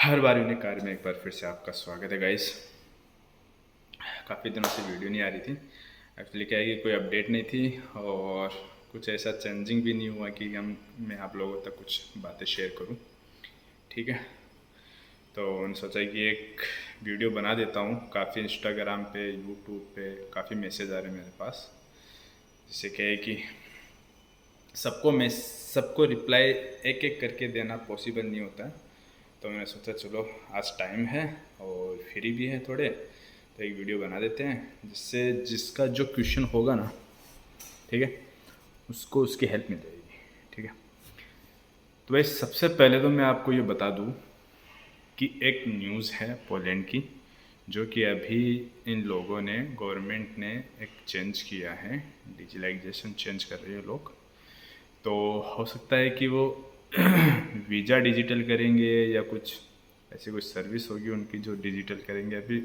हर बार unique कार्य में एक बार फिर से आपका स्वागत है गाइस। काफ़ी दिनों से वीडियो नहीं आ रही थी। एक्चुअली क्या है कि कोई अपडेट नहीं थी और कुछ ऐसा चेंजिंग भी नहीं हुआ कि मैं आप लोगों तक कुछ बातें शेयर करूं। ठीक है, तो मैंने सोचा कि एक वीडियो बना देता हूं। काफ़ी इंस्टाग्राम पे, यूट्यूब पे काफ़ी मैसेज आ रहे हैं मेरे पास, जिससे क्या है कि सबको रिप्लाई एक एक करके देना पॉसिबल नहीं होता है। तो मैंने सोचा चलो आज टाइम है और फ्री भी है थोड़े, तो एक वीडियो बना देते हैं जिससे जिसका जो क्वेश्चन होगा ना, ठीक है, उसको उसकी हेल्प मिल जाएगी। ठीक है, तो भाई सबसे पहले तो मैं आपको ये बता दूं कि एक न्यूज़ है पोलैंड की, जो कि अभी इन लोगों ने, गवर्नमेंट ने एक चेंज किया है, डिजिटलाइजेशन चेंज कर रहे हैं लोग। तो हो सकता है कि वो वीज़ा डिजिटल करेंगे या कुछ ऐसी कुछ सर्विस होगी उनकी जो डिजिटल करेंगे। अभी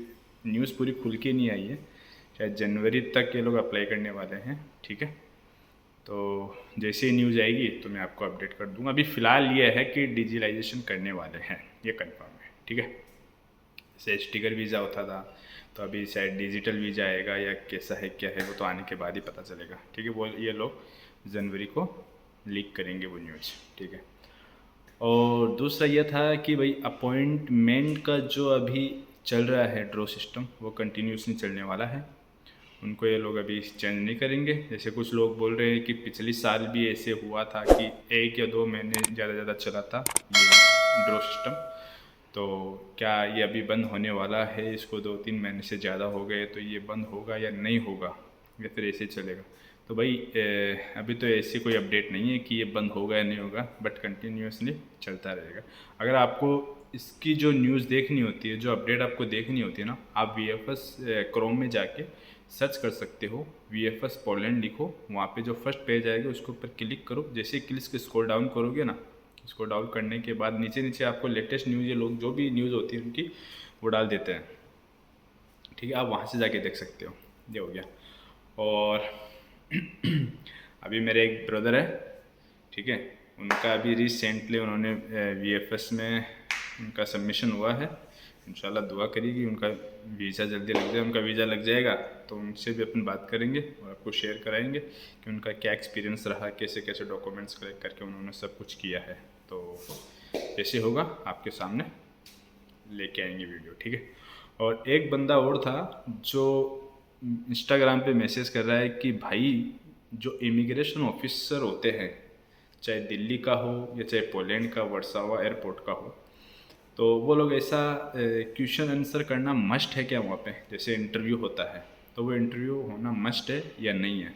न्यूज़ पूरी खुल के नहीं आई है, शायद जनवरी तक ये लोग अप्लाई करने वाले हैं। ठीक है, तो जैसे ही न्यूज़ आएगी तो मैं आपको अपडेट कर दूंगा। अभी फ़िलहाल ये है कि डिजिटलाइजेशन करने वाले हैं, ये कंफर्म है। ठीक है, जैसे स्टिकर वीज़ा होता था, तो अभी शायद डिजिटल वीज़ा आएगा या कैसा है क्या है, वो तो आने के बाद ही पता चलेगा। ठीक है, वो ये लोग जनवरी को लीक करेंगे वो न्यूज़। ठीक है, और दूसरा ये था कि भाई अपॉइंटमेंट का जो अभी चल रहा है ड्रॉ सिस्टम, वो कंटिन्यूसली चलने वाला है। उनको ये लोग अभी चेंज नहीं करेंगे। जैसे कुछ लोग बोल रहे हैं कि पिछली साल भी ऐसे हुआ था कि 1 या 2 महीने ज़्यादा चला था ये ड्रॉ सिस्टम। तो क्या ये अभी बंद होने वाला है? इसको 2-3 महीने से ज़्यादा हो गए, तो ये बंद होगा या नहीं होगा, या फिर ऐसे चलेगा? तो भाई अभी तो ऐसी कोई अपडेट नहीं है कि ये बंद होगा या नहीं होगा, बट कंटिन्यूसली चलता रहेगा। अगर आपको इसकी जो न्यूज़ देखनी होती है, जो अपडेट आपको देखनी होती है ना, आप VFS क्रोम में जाके सर्च कर सकते हो, VFS पोलैंड लिखो, वहाँ पे जो फर्स्ट पेज आएगा उसके ऊपर क्लिक करो। जैसे ही क्लिक स्क्रॉल डाउन करोगे ना, इसको डाउन करने के बाद नीचे नीचे आपको लेटेस्ट न्यूज़, ये लोग जो भी न्यूज़ होती है उनकी वो डाल देते हैं। ठीक है, आप वहाँ से जाके देख सकते हो। ये हो गया। और अभी मेरे एक ब्रदर है, ठीक है, उनका अभी रिसेंटली उन्होंने VFS में उनका सबमिशन हुआ है। इंशाल्लाह दुआ करिए कि उनका वीज़ा जल्दी लग जाए। उनका वीज़ा लग जाएगा तो उनसे भी अपन बात करेंगे और आपको शेयर कराएंगे कि उनका क्या एक्सपीरियंस रहा, कैसे कैसे डॉक्यूमेंट्स कलेक्ट करके उन्होंने सब कुछ किया है। तो जैसे होगा आपके सामने लेके आएंगे वीडियो। ठीक है, और एक बंदा और था जो इंस्टाग्राम पे मैसेज कर रहा है कि भाई जो इमिग्रेशन ऑफिसर होते हैं, चाहे दिल्ली का हो या चाहे पोलैंड का वर्सावा एयरपोर्ट का हो, तो वो लोग ऐसा क्वेश्चन आंसर करना मस्ट है क्या वहाँ पे? जैसे इंटरव्यू होता है तो वो इंटरव्यू होना मस्ट है या नहीं है?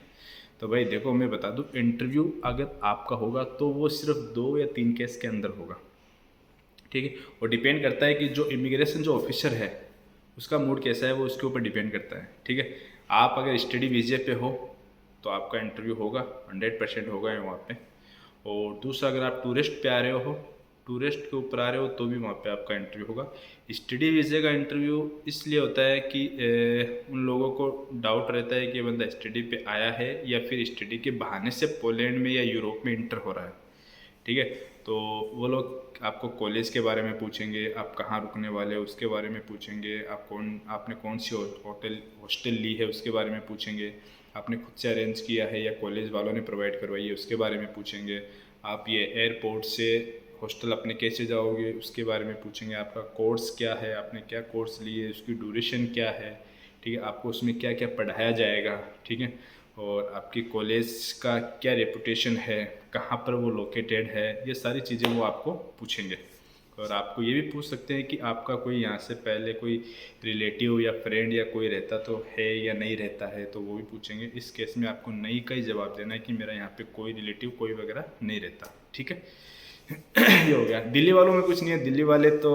तो भाई देखो, मैं बता दूँ, इंटरव्यू अगर आपका होगा तो वो सिर्फ 2 या 3 केस के अंदर होगा। ठीक है, वो डिपेंड करता है कि जो इमिग्रेशन जो ऑफिसर है उसका मूड कैसा है, वो उसके ऊपर डिपेंड करता है। ठीक है, आप अगर स्टडी वीज़े पे हो तो आपका इंटरव्यू होगा, 100% होगा वहाँ पे। और दूसरा, अगर आप टूरिस्ट पे आ रहे हो, टूरिस्ट के ऊपर आ रहे हो, तो भी वहाँ पे आपका इंटरव्यू होगा। स्टडी वीज़े का इंटरव्यू इसलिए होता है कि उन लोगों को डाउट रहता है कि बंदा स्टडी पे आया है या फिर स्टडी के बहाने से पोलैंड में या यूरोप में इंटर हो रहा है। ठीक है, तो वो लोग आपको कॉलेज के बारे में पूछेंगे, आप कहाँ रुकने वाले हो उसके बारे में पूछेंगे, आपने कौन सी हॉस्टल ली है उसके बारे में पूछेंगे, आपने खुद से अरेंज किया है या कॉलेज वालों ने प्रोवाइड करवाई है उसके बारे में पूछेंगे, आप ये एयरपोर्ट से हॉस्टल अपने कैसे जाओगे उसके बारे में पूछेंगे, आपका कोर्स क्या है, आपने क्या कोर्स लिए, उसकी ड्यूरेशन क्या है, ठीक है, आपको उसमें क्या क्या पढ़ाया जाएगा, ठीक है, और आपकी कॉलेज का क्या रेपुटेशन है, कहाँ पर वो लोकेटेड है, ये सारी चीज़ें वो आपको पूछेंगे। और आपको ये भी पूछ सकते हैं कि आपका कोई यहाँ से पहले कोई रिलेटिव या फ्रेंड या कोई रहता तो है या नहीं रहता है, तो वो भी पूछेंगे। इस केस में आपको नहीं का ही जवाब देना है कि मेरा यहाँ पे कोई रिलेटिव कोई वगैरह नहीं रहता। ठीक है, ये हो गया। दिल्ली वालों में कुछ नहीं है, दिल्ली वाले तो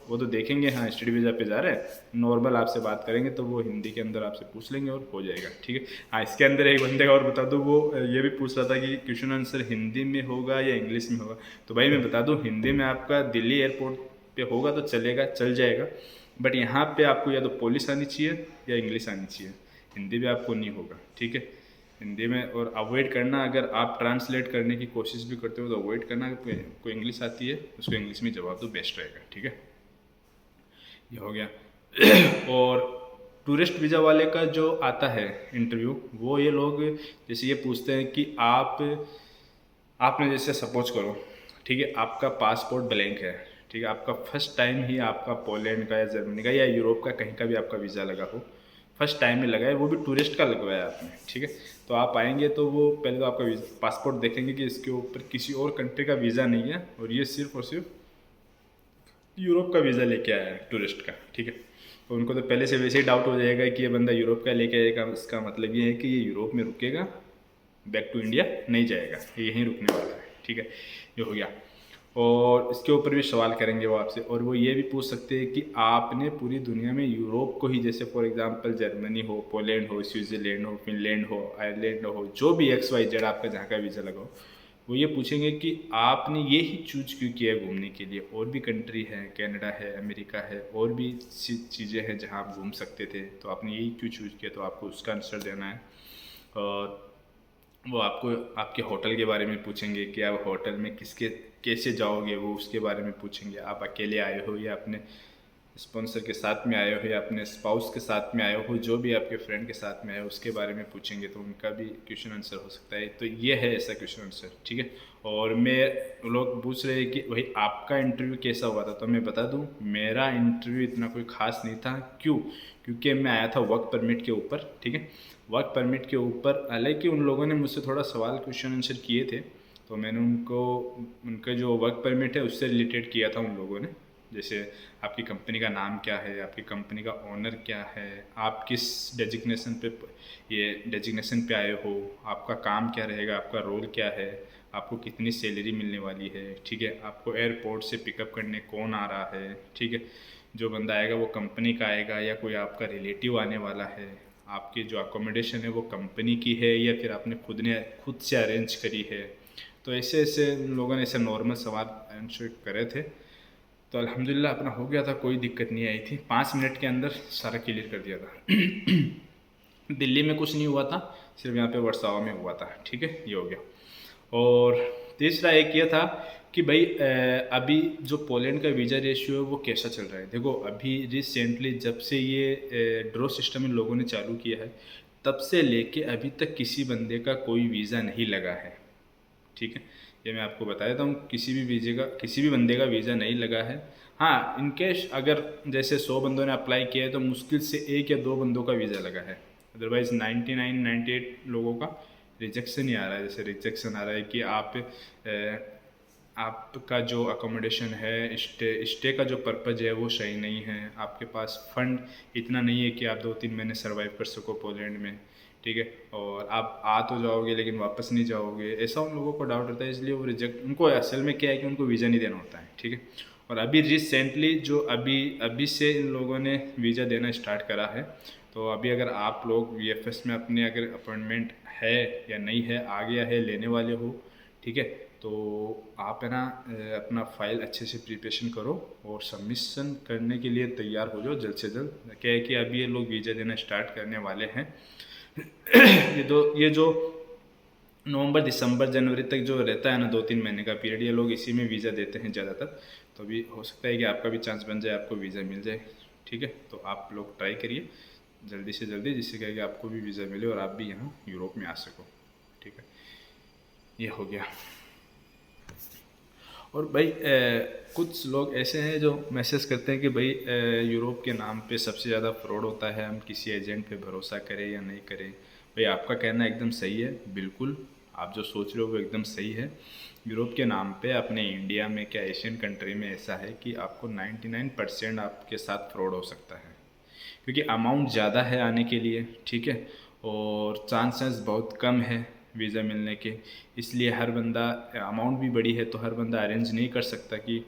वो तो देखेंगे, हाँ स्टडी वीज़ा पे जा रहे हैं, नॉर्मल आपसे बात करेंगे तो वो हिंदी के अंदर आपसे पूछ लेंगे और हो जाएगा। ठीक है, हाँ इसके अंदर एक बंदे का और बता दूँ, वो ये भी पूछ रहा था कि क्वेश्चन आंसर हिंदी में होगा या इंग्लिश में होगा। तो भाई मैं बता दूँ, हिंदी में आपका दिल्ली एयरपोर्ट पे होगा तो चलेगा, चल जाएगा, बट यहाँ पे आपको या तो पोलिश आनी चाहिए या इंग्लिश आनी चाहिए, हिंदी भी आपको नहीं होगा। ठीक है, हिंदी में, और अवॉइड करना, अगर आप ट्रांसलेट करने की कोशिश भी करते हो तो अवॉइड करना। अगर कोई इंग्लिश आती है उसको इंग्लिश में जवाब दो, बेस्ट रहेगा। ठीक है, ये हो गया। और टूरिस्ट वीज़ा वाले का जो आता है इंटरव्यू, वो ये लोग जैसे ये पूछते हैं कि आपने जैसे सपोज करो, ठीक है, आपका पासपोर्ट ब्लैंक है, ठीक है, आपका फर्स्ट टाइम ही आपका पोलैंड का या जर्मनी का या यूरोप का कहीं का भी आपका वीज़ा लगा हो, फर्स्ट टाइम में लगा है, वो भी टूरिस्ट का लगवाया आपने, ठीक है। तो आप आएंगे तो वो पहले तो आपका पासपोर्ट देखेंगे कि इसके ऊपर किसी और कंट्री का वीज़ा नहीं है और ये सिर्फ और सिर्फ यूरोप का वीज़ा लेके आया है टूरिस्ट का, ठीक है। तो उनको तो पहले से वैसे ही डाउट हो जाएगा कि ये बंदा यूरोप का लेके आएगा, इसका मतलब ये है कि ये यूरोप में रुकेगा, बैक टू इंडिया नहीं जाएगा, ये यहीं रुकने वाला है, ठीक है। ये हो गया। और इसके ऊपर भी सवाल करेंगे वो आपसे, और वो ये भी पूछ सकते हैं कि आपने पूरी दुनिया में यूरोप को ही, जैसे फॉर एग्जांपल जर्मनी हो, पोलैंड हो, स्विट्ज़रलैंड हो, फिनलैंड हो, आयरलैंड हो, जो भी XYZ आपका जहाँ का वीज़ा लगा हो, वो ये पूछेंगे कि आपने ये ही चूज क्यों किया है घूमने के लिए। और भी कंट्री है, कनाडा है, अमेरिका है, और भी चीज़ें हैं जहाँ आप घूम सकते थे, तो आपने यही क्यों चूज किया, तो आपको उसका आंसर देना है। और वो आपको आपके होटल के बारे में पूछेंगे कि आप होटल में किसके कैसे जाओगे, वो उसके बारे में पूछेंगे। आप अकेले आए हो या अपने स्पॉन्सर के साथ में आए हो या अपने स्पाउस के साथ में आए हो, जो भी आपके फ्रेंड के साथ में आए हो उसके बारे में पूछेंगे, तो उनका भी क्वेश्चन आंसर हो सकता है। तो ये है ऐसा क्वेश्चन आंसर, ठीक है। और मैं लोग पूछ रहे हैं कि भाई आपका इंटरव्यू कैसा हुआ था, तो मैं बता दूं मेरा इंटरव्यू इतना कोई ख़ास नहीं था। क्यों? क्योंकि मैं आया था वर्क परमिट के ऊपर, ठीक है। वर्क परमिट के ऊपर, हालांकि उन लोगों ने मुझसे थोड़ा सवाल क्वेश्चन आंसर किए थे, तो मैंने उनको उनका जो वर्क परमिट है उससे रिलेटेड किया था उन लोगों ने। जैसे आपकी कंपनी का नाम क्या है, आपकी कंपनी का ओनर क्या है, आप किस डेजिग्नेशन पे आए हो, आपका काम क्या रहेगा, आपका रोल क्या है, आपको कितनी सैलरी मिलने वाली है, ठीक है, आपको एयरपोर्ट से पिकअप करने कौन आ रहा है, ठीक है, जो बंदा आएगा वो कंपनी का आएगा या कोई आपका रिलेटिव आने वाला है, आपकी जो अकोमोडेशन है वो कंपनी की है या फिर आपने खुद से अरेंज करी है। तो ऐसे ऐसे लोगों ने ऐसे नॉर्मल सवाल आंसर करे थे, तो अल्हम्दुलिल्लाह अपना हो गया था, कोई दिक्कत नहीं आई थी, 5 मिनट के अंदर सारा क्लियर कर दिया था। दिल्ली में कुछ नहीं हुआ था, सिर्फ यहाँ पे वर्सावा में हुआ था, ठीक है। ये हो गया। और तीसरा एक ये था कि भाई अभी जो पोलैंड का वीज़ा रेशियो है वो कैसा चल रहा है। देखो अभी रिसेंटली जब से ये ड्रॉ सिस्टम इन लोगों ने चालू किया है, तब से लेके अभी तक किसी बंदे का कोई वीज़ा नहीं लगा है, ठीक है। ये मैं आपको बता देता हूँ, किसी भी बंदे का वीज़ा नहीं लगा है। हाँ, इनकेस अगर जैसे 100 बंदों ने अप्लाई किया है तो मुश्किल से 1 या 2 बंदों का वीज़ा लगा है, अदरवाइज़ 98 लोगों का रिजेक्शन ही आ रहा है। जैसे रिजेक्शन आ रहा है कि आपका जो अकोमोडेशन है, स्टे का जो पर्पज़ है वो सही नहीं है, आपके पास फंड इतना नहीं है कि आप 2-3 महीने सर्वाइव कर सको पोलैंड में, ठीक है, और आप आ तो जाओगे लेकिन वापस नहीं जाओगे, ऐसा उन लोगों को डाउट रहता है, इसलिए वो रिजेक्ट, उनको असल में क्या है कि उनको वीज़ा नहीं देना होता है, ठीक है। और अभी रिसेंटली जो अभी से इन लोगों ने वीज़ा देना स्टार्ट करा है, तो अभी अगर आप लोग VFS में अपने अगर अपॉइंटमेंट है या नहीं है, आ गया है, लेने वाले हो, ठीक है, तो आप है ना अपना फाइल अच्छे से प्रिपरेशन करो और सबमिशन करने के लिए तैयार हो जाओ जल्द से जल्द। क्या है कि अभी ये लोग वीज़ा देना स्टार्ट करने वाले हैं। ये जो नवंबर दिसंबर जनवरी तक जो रहता है ना 2-3 महीने का पीरियड, ये लोग इसी में वीज़ा देते हैं ज़्यादातर। तो अभी हो सकता है कि आपका भी चांस बन जाए, आपको वीज़ा मिल जाए, ठीक है। तो आप लोग ट्राई करिए जल्दी से जल्दी, जिससे क्या है कि आपको भी वीज़ा मिले और आप भी यहाँ यूरोप में आ सको, ठीक है। ये हो गया। और भाई कुछ लोग ऐसे हैं जो मैसेज करते हैं कि भाई यूरोप के नाम पे सबसे ज़्यादा फ्रॉड होता है, हम किसी एजेंट पे भरोसा करें या नहीं करें। भाई आपका कहना एकदम सही है, बिल्कुल आप जो सोच रहे हो वो एकदम सही है। यूरोप के नाम पे अपने इंडिया में क्या एशियन कंट्री में ऐसा है कि आपको 99% आपके साथ फ्रॉड हो सकता है, क्योंकि अमाउंट ज़्यादा है आने के लिए, ठीक है, और चांसेस बहुत कम है वीज़ा मिलने के। इसलिए हर बंदा, अमाउंट भी बड़ी है तो हर बंदा अरेंज नहीं कर सकता कि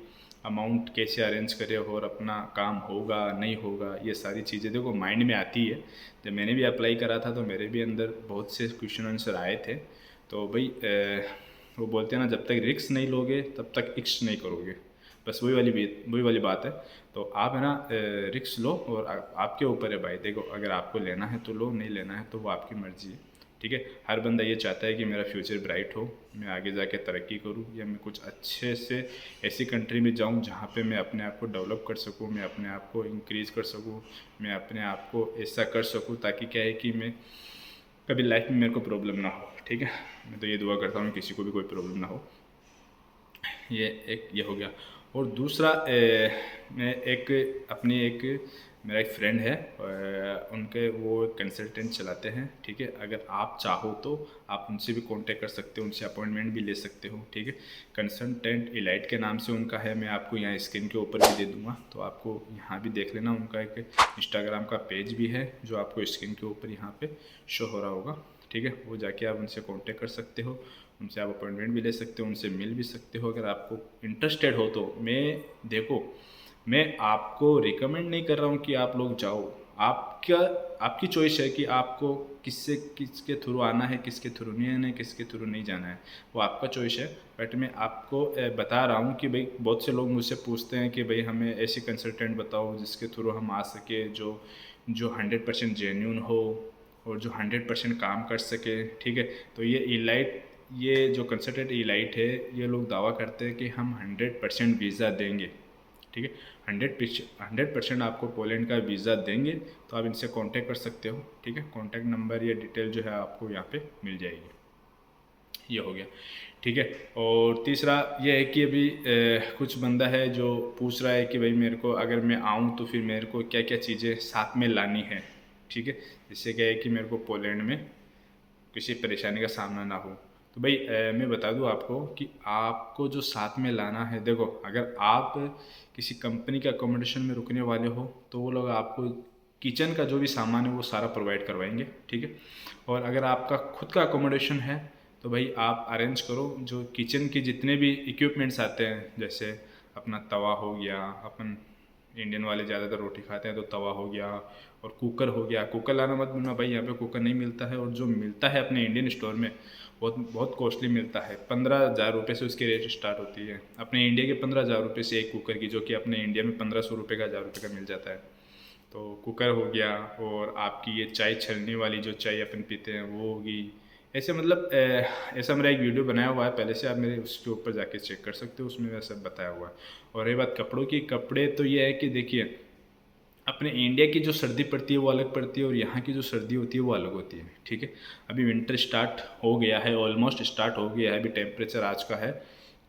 अमाउंट कैसे अरेंज करे और अपना काम होगा नहीं होगा, ये सारी चीज़ें देखो माइंड में आती है। जब मैंने भी अप्लाई करा था तो मेरे भी अंदर बहुत से क्वेश्चन आंसर आए थे। तो भाई वो बोलते हैं ना, जब तक रिस्क नहीं लोगे तब तक इक्स नहीं करोगे, बस वही वाली बात है। तो आप है ना रिस्क लो और आपके ऊपर है भाई। देखो अगर आपको लेना है तो लो, नहीं लेना है तो वो आपकी मर्ज़ी है, ठीक है। हर बंदा ये चाहता है कि मेरा फ्यूचर ब्राइट हो, मैं आगे जाके तरक्की करूँ, या मैं कुछ अच्छे से ऐसी कंट्री में जाऊँ जहाँ पे मैं अपने आप को डेवलप कर सकूँ, मैं अपने आप को इंक्रीज़ कर सकूँ, मैं अपने आप को ऐसा कर सकूँ ताकि क्या है कि मैं कभी लाइफ में मेरे को प्रॉब्लम ना हो। ठीक है, मैं तो ये दुआ करता हूँ किसी को भी कोई प्रॉब्लम ना हो। ये हो गया। और दूसरा मैं मेरा एक फ्रेंड है, उनके वो कंसल्टेंट चलाते हैं। ठीक है, अगर आप चाहो तो आप उनसे भी कांटेक्ट कर सकते हो, उनसे अपॉइंटमेंट भी ले सकते हो। ठीक है, कंसल्टेंट इलाइट के नाम से उनका है, मैं आपको यहाँ स्क्रीन के ऊपर भी दे दूँगा, तो आपको यहाँ भी देख लेना। उनका एक इंस्टाग्राम का पेज भी है जो आपको स्क्रीन के ऊपर यहाँ पे शो हो रहा होगा। ठीक है, वो जाके आप उनसे कांटेक्ट कर सकते हो, उनसे आप अपॉइंटमेंट भी ले सकते हो, उनसे मिल भी सकते हो अगर आपको इंटरेस्टेड हो तो। मैं आपको रिकमेंड नहीं कर रहा हूँ कि आप लोग जाओ, आपकी चॉइस है कि आपको किसके थ्रू आना है, किसके थ्रू नहीं आना है, किसके थ्रू नहीं जाना है, वो आपका चॉइस है। बट मैं आपको बता रहा हूँ कि भाई बहुत से लोग मुझसे पूछते हैं कि भाई हमें ऐसी कंसल्टेंट बताओ जिसके थ्रू हम आ सके, जो 100% जेन्यून हो और जो 100% काम कर सके। ठीक है, तो ये जो कंसल्टेंट इलाइट है, ये लोग दावा करते हैं कि हम 100% वीज़ा देंगे। ठीक है, 100% आपको पोलैंड का वीज़ा देंगे, तो आप इनसे कांटेक्ट कर सकते हो। ठीक है, कांटेक्ट नंबर या डिटेल जो है आपको यहाँ पे मिल जाएगी। ये हो गया। ठीक है, और तीसरा ये है कि अभी कुछ बंदा है जो पूछ रहा है कि भाई मेरे को अगर मैं आऊँ तो फिर मेरे को क्या क्या चीज़ें साथ में लानी है। ठीक है, जिससे क्या है कि मेरे को पोलैंड में किसी परेशानी का सामना ना हो। तो भाई मैं बता दूं आपको कि आपको जो साथ में लाना है, देखो अगर आप किसी कंपनी के अकोमोडेशन में रुकने वाले हो तो वो लोग आपको किचन का जो भी सामान है वो सारा प्रोवाइड करवाएंगे। ठीक है, और अगर आपका खुद का अकोमोडेशन है तो भाई आप अरेंज करो जो किचन के जितने भी इक्विपमेंट्स आते हैं, जैसे अपना तवा हो गया, अपन इंडियन वाले ज़्यादातर रोटी खाते हैं तो तवा हो गया, और कुकर हो गया। कुकर लाना मत भूलना भाई, यहाँ पे कुकर नहीं मिलता है, और जो मिलता है अपने इंडियन स्टोर में बहुत बहुत कॉस्टली मिलता है। 15,000 रुपये से उसकी रेट स्टार्ट होती है, अपने इंडिया के 15,000 रुपये से एक कुकर की, जो कि अपने इंडिया में 1,500 रुपये का, 1,000 रुपये का मिल जाता है। तो कुकर हो गया, और आपकी ये चाय छलनी वाली जो चाय अपन पीते हैं वो होगी। ऐसे मतलब ऐसा मेरा एक वीडियो बनाया हुआ है पहले से, आप मेरे उसके ऊपर जाके चेक कर सकते हो, उसमें मेरा सब बताया हुआ है। और ये बात कपड़ों की, कपड़े तो ये है कि देखिए अपने इंडिया की जो सर्दी पड़ती है वो अलग पड़ती है, और यहाँ की जो सर्दी होती है वो अलग होती है। ठीक है, अभी विंटर स्टार्ट हो गया है, ऑलमोस्ट स्टार्ट हो गया है। अभी टेम्परेचर आज का है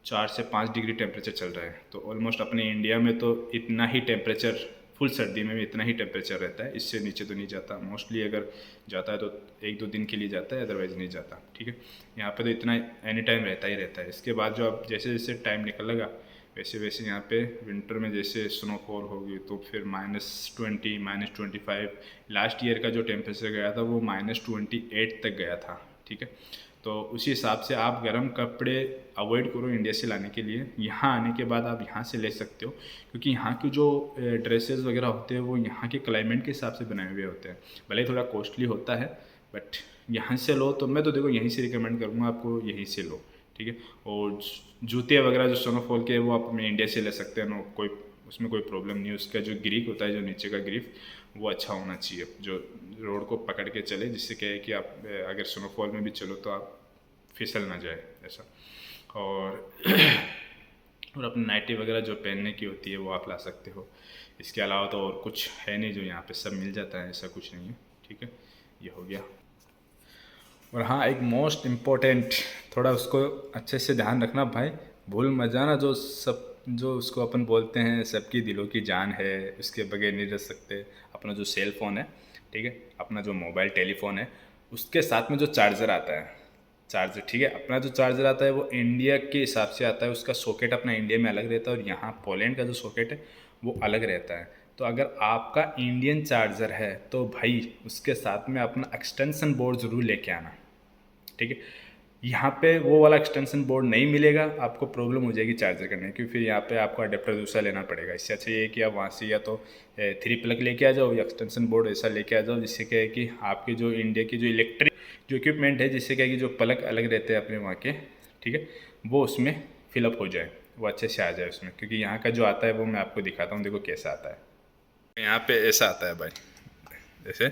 4 से 5 डिग्री टेम्परेचर चल रहा है, तो ऑलमोस्ट अपने इंडिया में तो इतना ही टेम्परेचर, फुल सर्दी में भी इतना ही टेम्परेचर रहता है, इससे नीचे तो नहीं जाता। मोस्टली अगर जाता है तो 1-2 दिन के लिए जाता है, अदरवाइज़ नहीं जाता। ठीक है, यहाँ पे तो इतना एनी टाइम रहता ही रहता है। इसके बाद जो अब जैसे जैसे टाइम निकलेगा वैसे वैसे यहाँ पे विंटर में जैसे स्नोफॉल होगी तो फिर -20 -25, लास्ट ईयर का जो टेम्परेचर गया था वो -28 तक गया था। ठीक है, तो उसी हिसाब से आप गर्म कपड़े अवॉइड करो इंडिया से लाने के लिए। यहाँ आने के बाद आप यहाँ से ले सकते हो, क्योंकि यहाँ की जो ड्रेसेस वगैरह होते हैं वो यहाँ के क्लाइमेट के हिसाब से बनाए हुए होते हैं। भले ही थोड़ा कॉस्टली होता है, बट यहाँ से लो तो मैं तो देखो यहीं से रिकमेंड करूँगा आपको, यहीं से लो। ठीक है, और जूते वगैरह जो स्नोफॉल के वो आप अपने इंडिया से ले सकते हैं, नो कोई उसमें कोई प्रॉब्लम नहीं है। उसका जो ग्रिप होता है, जो नीचे का ग्रिप, वो अच्छा होना चाहिए, जो रोड को पकड़ के चले, जिससे क्या है कि आप अगर स्नोफॉल में भी चलो तो आप फिसल ना जाए ऐसा। और और अपनी नाइटी वगैरह जो पहनने की होती है वो आप ला सकते हो। इसके अलावा तो और कुछ है नहीं, जो यहाँ पे सब मिल जाता है, ऐसा कुछ नहीं है। ठीक है, ये हो गया। और हाँ, एक मोस्ट इम्पोर्टेंट, थोड़ा उसको अच्छे से ध्यान रखना भाई, भूल मत जाना, जो उसको अपन बोलते हैं सबकी दिलों की जान है, उसके बगैर नहीं रह सकते, अपना जो सेल फ़ोन है। ठीक है, अपना जो मोबाइल टेलीफोन है, उसके साथ में जो चार्जर आता है, चार्जर, ठीक है, अपना जो चार्जर आता है वो इंडिया के हिसाब से आता है, उसका सॉकेट अपना इंडिया में अलग रहता है, और यहाँ पोलैंड का जो सॉकेट है वो अलग रहता है। तो अगर आपका इंडियन चार्जर है तो भाई उसके साथ में अपना एक्सटेंशन बोर्ड ज़रूर लेके आना। ठीक है, यहाँ पे वो वाला एक्सटेंशन बोर्ड नहीं मिलेगा, आपको प्रॉब्लम हो जाएगी चार्जर करने की, फिर यहाँ पे आपको अडेप्टर दूसरा लेना पड़ेगा। इससे अच्छा ये है कि आप वहाँ से या तो 3 प्लग लेके आ जाओ, या एक्सटेंशन बोर्ड ऐसा लेके आ जाओ, जिससे क्या है कि आपके जो इंडिया की जो इलेक्ट्रिक जो इक्विपमेंट है, जिससे क्या है कि जो प्लग अलग रहते हैं अपने वहाँ के, ठीक है, वो उसमें फिलअप हो जाए, वो अच्छे से आ जाए उसमें। क्योंकि यहाँ का जो आता है वो मैं आपको दिखाता हूँ, देखो कैसा आता है। यहाँ पे ऐसा आता है भाई, जैसे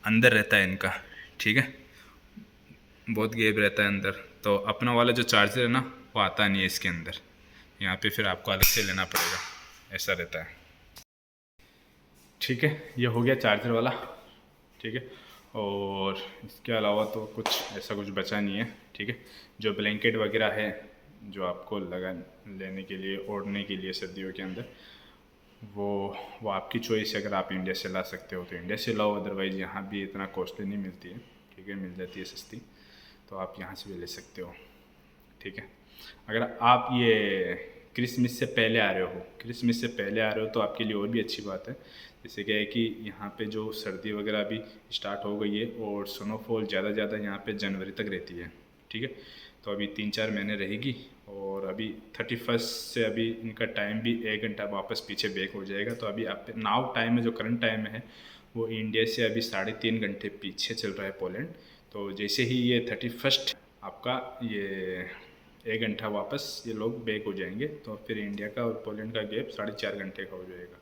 अंदर रहता है इनका। ठीक है, बहुत गैप रहता है अंदर, तो अपना वाला जो चार्जर है ना वो आता नहीं है इसके अंदर, यहाँ पे फिर आपको अलग से लेना पड़ेगा, ऐसा रहता है। ठीक है, ये हो गया चार्जर वाला। ठीक है, और इसके अलावा तो कुछ ऐसा कुछ बचा नहीं है। ठीक है, जो ब्लैंकेट वगैरह है जो आपको लगा लेने के लिए, ओढ़ने के लिए सर्दियों के अंदर, वो वो आपकी चॉइस है। अगर आप इंडिया से ला सकते हो तो इंडिया से लाओ, अदरवाइज़ यहाँ भी इतना कॉस्टली नहीं मिलती है। ठीक है, मिल जाती है सस्ती, तो आप यहाँ से भी ले सकते हो। ठीक है, अगर आप ये क्रिसमस से पहले आ रहे हो, क्रिसमस से पहले आ रहे हो तो आपके लिए और भी अच्छी बात है। जैसे क्या है कि यहाँ पे जो सर्दी वगैरह अभी स्टार्ट हो गई है और स्नोफॉल ज़्यादा यहाँ पे जनवरी तक रहती है। ठीक है, तो अभी 3-4 महीने रहेगी, और अभी 31 से अभी इनका टाइम भी 1 घंटा वापस पीछे बैक हो जाएगा। तो अभी आप नाउ टाइम है, जो करंट टाइम है वो इंडिया से अभी 3.5 घंटे पीछे चल रहा है पोलैंड। तो जैसे ही ये 31 आपका ये 1 घंटा वापस ये लोग बैक हो जाएंगे, तो फिर इंडिया का और पोलैंड का गैप 4.5 घंटे का हो जाएगा।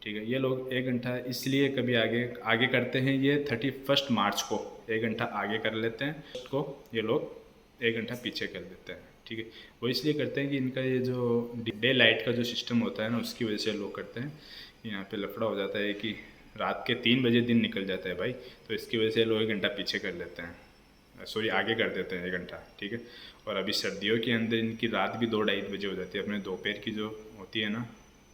ठीक है, ये लोग 1 घंटा इसलिए कभी आगे आगे करते हैं, ये 31 मार्च को 1 घंटा आगे कर लेते हैं, उसको ये लोग 1 घंटा पीछे कर देते हैं। ठीक है, वो इसलिए करते हैं कि इनका ये जो डे लाइट का जो सिस्टम होता है ना, उसकी वजह से लोग करते हैं। यहाँ पे लफड़ा हो जाता है कि रात के 3 बजे दिन निकल जाता है भाई, तो इसकी वजह से लोग 1 घंटा पीछे कर लेते हैं, सॉरी आगे कर देते हैं 1 घंटा। ठीक है, और अभी सर्दियों के अंदर इनकी रात भी 2-2:30 बजे हो जाती है। अपने दोपहर की जो होती है ना,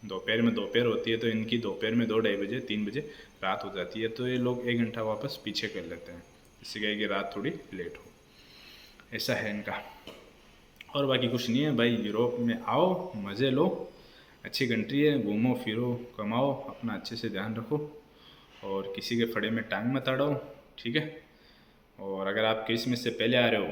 दोपहर में दोपहर होती है, तो इनकी दोपहर में 2-2:30 बजे 3 बजे रात हो जाती है। तो ये लोग 1 घंटा वापस पीछे कर लेते हैं, जिससे क्या है कि रात थोड़ी लेट हो, ऐसा है इनका। और बाकी कुछ नहीं है भाई, यूरोप में आओ, मज़े लो, अच्छी कंट्री है, घूमो फिरो कमाओ, अपना अच्छे से ध्यान रखो और किसी के फड़े में टांग मत अड़ाओ। ठीक है, और अगर आप क्रिसमस से पहले आ रहे हो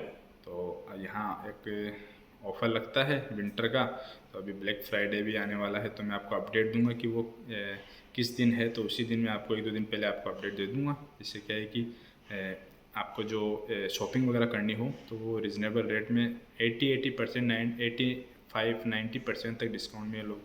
तो यहाँ एक ऑफ़र लगता है विंटर का, तो अभी ब्लैक फ्राइडे भी आने वाला है, तो मैं आपको अपडेट दूंगा कि वो किस दिन है, तो उसी दिन मैं आपको 1-2 दिन पहले आपको अपडेट दे दूंगा, जिससे क्या है कि आपको जो शॉपिंग वगैरह करनी हो तो वो रिजनेबल रेट में 80% 85-90% तक डिस्काउंट में ये लोग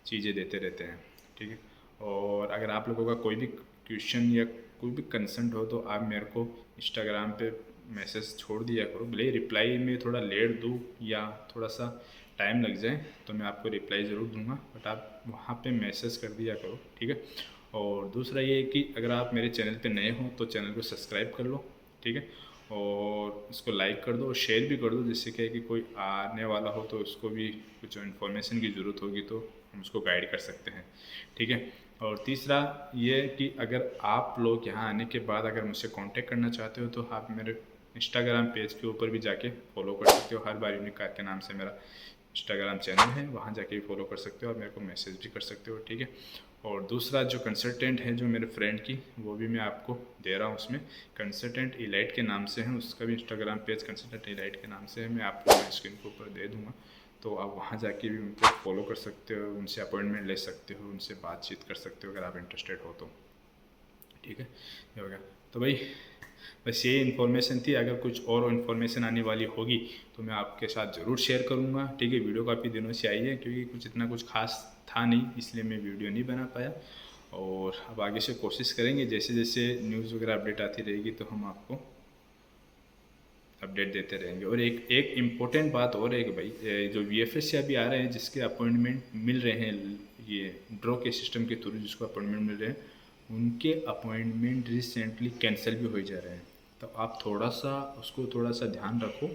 चीज़ें देते रहते हैं। ठीक है, और अगर आप लोगों का कोई भी क्वेश्चन या कोई भी कंसर्न हो तो आप मेरे को इंस्टाग्राम पे मैसेज छोड़ दिया करो, भले रिप्लाई में थोड़ा लेट दूँ या थोड़ा सा टाइम लग जाए, तो मैं आपको रिप्लाई ज़रूर दूंगा, बट आप वहाँ पे मैसेज कर दिया करो। ठीक है, और दूसरा ये है कि अगर आप मेरे चैनल पे नए हो तो चैनल को सब्सक्राइब कर लो। ठीक है, और इसको लाइक कर दो और शेयर भी कर दो, जिससे क्या है कि कोई आने वाला हो तो उसको भी कुछ इन्फॉर्मेशन की ज़रूरत होगी तो हम उसको गाइड कर सकते हैं। ठीक है, और तीसरा ये कि अगर आप लोग यहाँ आने के बाद अगर मुझसे कांटेक्ट करना चाहते हो तो आप मेरे इंस्टाग्राम पेज के ऊपर भी जाके फॉलो कर सकते हो, हर बार यूनिक कार के नाम से मेरा इंस्टाग्राम चैनल है, वहाँ जाके भी फॉलो कर सकते हो और मेरे को मैसेज भी कर सकते हो। ठीक है, और दूसरा जो कंसल्टेंट है जो मेरे फ्रेंड की, वो भी मैं आपको दे रहा हूँ, उसमें कंसल्टेंट इलाइट के नाम से है, उसका भी इंस्टाग्राम पेज कंसल्टेंट इलाइट के नाम से है, मैं आपको स्क्रीन के ऊपर दे दूँगा, तो आप वहाँ जाके भी उनको फॉलो कर सकते हो, उनसे अपॉइंटमेंट ले सकते हो, उनसे बातचीत कर सकते हो अगर आप इंटरेस्टेड हो तो। ठीक है, ये हो गया। तो भाई बस ये इन्फॉर्मेशन थी, अगर कुछ और इन्फॉर्मेशन आने वाली होगी तो मैं आपके साथ ज़रूर शेयर करूँगा। ठीक है, वीडियो काफ़ी दिनों से आई है क्योंकि कुछ इतना कुछ खास था नहीं, इसलिए मैं वीडियो नहीं बना पाया, और अब आगे से कोशिश करेंगे जैसे जैसे न्यूज़ वगैरह अपडेट आती रहेगी तो हम आपको अपडेट देते रहेंगे। और एक इम्पोर्टेंट बात और है कि भाई जो VFS से अभी आ रहे हैं जिसके अपॉइंटमेंट मिल रहे हैं, ये ड्रॉ के सिस्टम के थ्रू जिसको अपॉइंटमेंट मिल रहे हैं, उनके अपॉइंटमेंट रिसेंटली कैंसिल भी हो जा रहे हैं। तो आप थोड़ा सा ध्यान रखो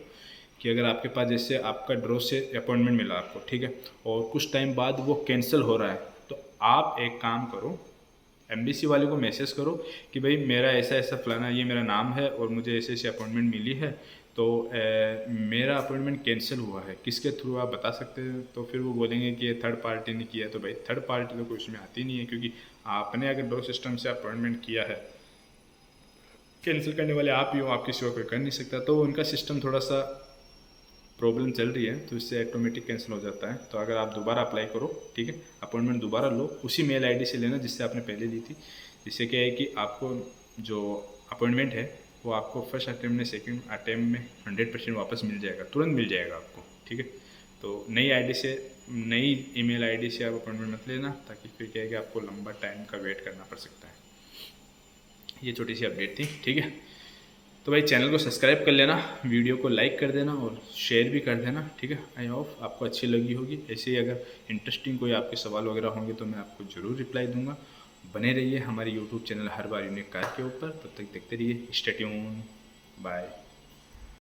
कि अगर आपके पास जैसे आपका ड्रॉ से अपॉइंटमेंट मिला आपको, ठीक है, और कुछ टाइम बाद वो कैंसिल हो रहा है, तो आप एक काम करो, एमबीसी वाले को मैसेज करो कि भाई मेरा ऐसा ऐसा फलाना, ये मेरा नाम है और मुझे ऐसे ऐसे अपॉइंटमेंट मिली है, तो मेरा अपॉइंटमेंट कैंसिल हुआ है, किसके थ्रू आप बता सकते हैं। तो फिर वो बोलेंगे कि ये थर्ड पार्टी ने किया है, तो भाई थर्ड पार्टी तो कोई उसमें आती नहीं है, क्योंकि आपने अगर ड्रॉ सिस्टम से अपॉइंटमेंट किया है, कैंसिल करने वाले आप ही हो, आप किसी और कोई कर नहीं सकता। तो उनका सिस्टम थोड़ा सा प्रॉब्लम चल रही है, तो इससे ऑटोमेटिक कैंसिल हो जाता है। तो अगर आप दोबारा अप्लाई करो, ठीक है, अपॉइंटमेंट दोबारा लो, उसी मेल आईडी से लेना जिससे आपने पहले ली थी, जिससे क्या है कि आपको जो अपॉइंटमेंट है वो आपको फर्स्ट अटैम्प्ट में, सेकंड अटैम्प्ट में 100% वापस मिल जाएगा, तुरंत मिल जाएगा आपको। ठीक है, तो नई आईडी से, नई ईमेल आईडी से आप अपॉइंटमेंट मत लेना, ताकि फिर क्या है कि आपको लंबा टाइम का वेट करना पड़ सकता है। ये छोटी सी अपडेट थी। ठीक है, तो भाई चैनल को सब्सक्राइब कर लेना, वीडियो को लाइक कर देना और शेयर भी कर देना, ठीक है। आई होप आपको अच्छी लगी होगी। ऐसे ही अगर इंटरेस्टिंग कोई आपके सवाल वगैरह होंगे तो मैं आपको ज़रूर रिप्लाई दूंगा। बने रहिए हमारे यूट्यूब चैनल हर बार यूनिक कार के ऊपर। तब तक देखते रहिए। Stay tune. बाय।